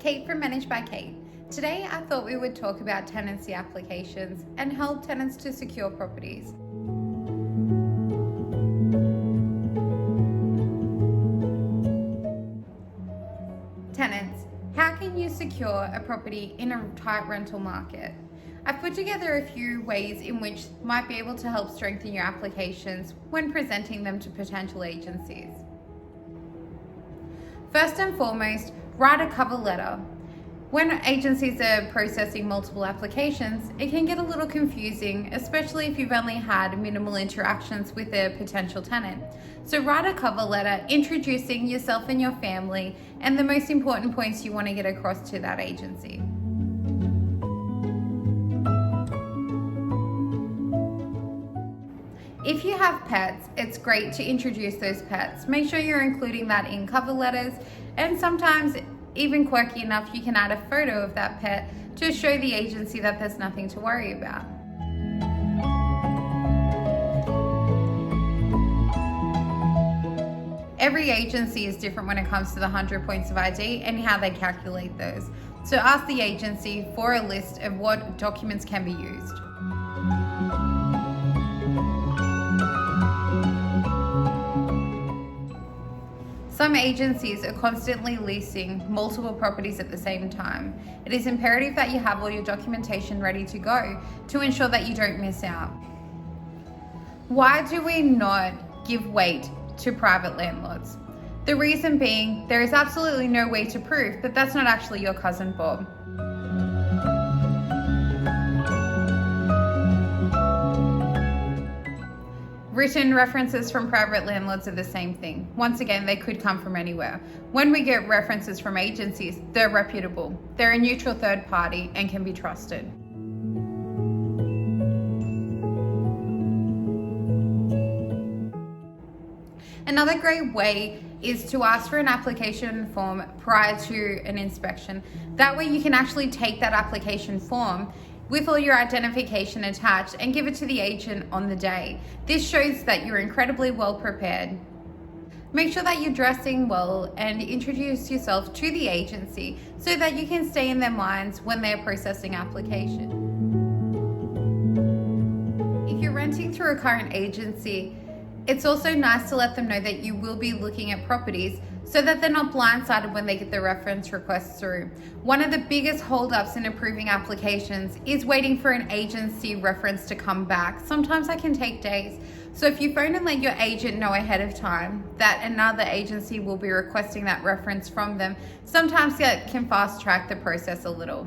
Kate from Managed by Kate. Today I thought we would talk about tenancy applications and help tenants to secure properties. Tenants, how can you secure a property in a tight rental market? I've put together a few ways in which might be able to help strengthen your applications when presenting them to potential agencies. First and foremost, write a cover letter. When agencies are processing multiple applications, it can get a little confusing, especially if you've only had minimal interactions with a potential tenant. So write a cover letter introducing yourself and your family and the most important points you want to get across to that agency. If you have pets, it's great to introduce those pets. Make sure you're including that in cover letters, and sometimes even quirky enough, you can add a photo of that pet to show the agency that there's nothing to worry about. Every agency is different when it comes to the 100 points of ID and how they calculate those. So ask the agency for a list of what documents can be used. Some agencies are constantly leasing multiple properties at the same time. It is imperative that you have all your documentation ready to go to ensure that you don't miss out. Why do we not give weight to private landlords? The reason being, there is absolutely no way to prove that that's not actually your cousin Bob. Written references from private landlords are the same thing. Once again, they could come from anywhere. When we get references from agencies, they're reputable. They're a neutral third party and can be trusted. Another great way is to ask for an application form prior to an inspection. That way you can actually take that application form with all your identification attached and give it to the agent on the day. This shows that you're incredibly well prepared. Make sure that you're dressing well and introduce yourself to the agency so that you can stay in their minds when they're processing application. If you're renting through a current agency, it's also nice to let them know that you will be looking at properties so that they're not blindsided when they get their reference requests through. One of the biggest holdups in approving applications is waiting for an agency reference to come back. Sometimes that can take days. So if you phone and let your agent know ahead of time that another agency will be requesting that reference from them, sometimes that can fast track the process a little.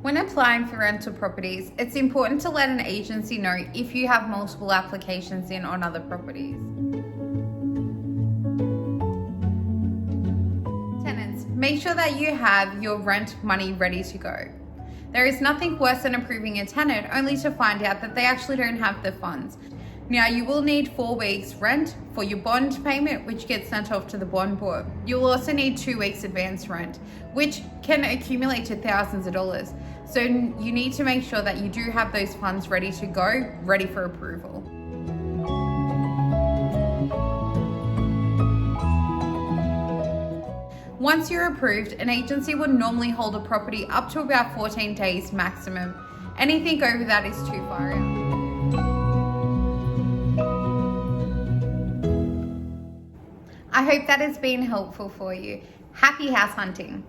When applying for rental properties, it's important to let an agency know if you have multiple applications in on other properties. Tenants, make sure that you have your rent money ready to go. There is nothing worse than approving a tenant only to find out that they actually don't have the funds. Now, you will need 4 weeks rent for your bond payment, which gets sent off to the bond board. You'll also need 2 weeks advance rent, which can accumulate to thousands of dollars. So you need to make sure that you do have those funds ready to go, ready for approval. Once you're approved, an agency would normally hold a property up to about 14 days maximum. Anything over that is too far out. I hope that has been helpful for you. Happy house hunting!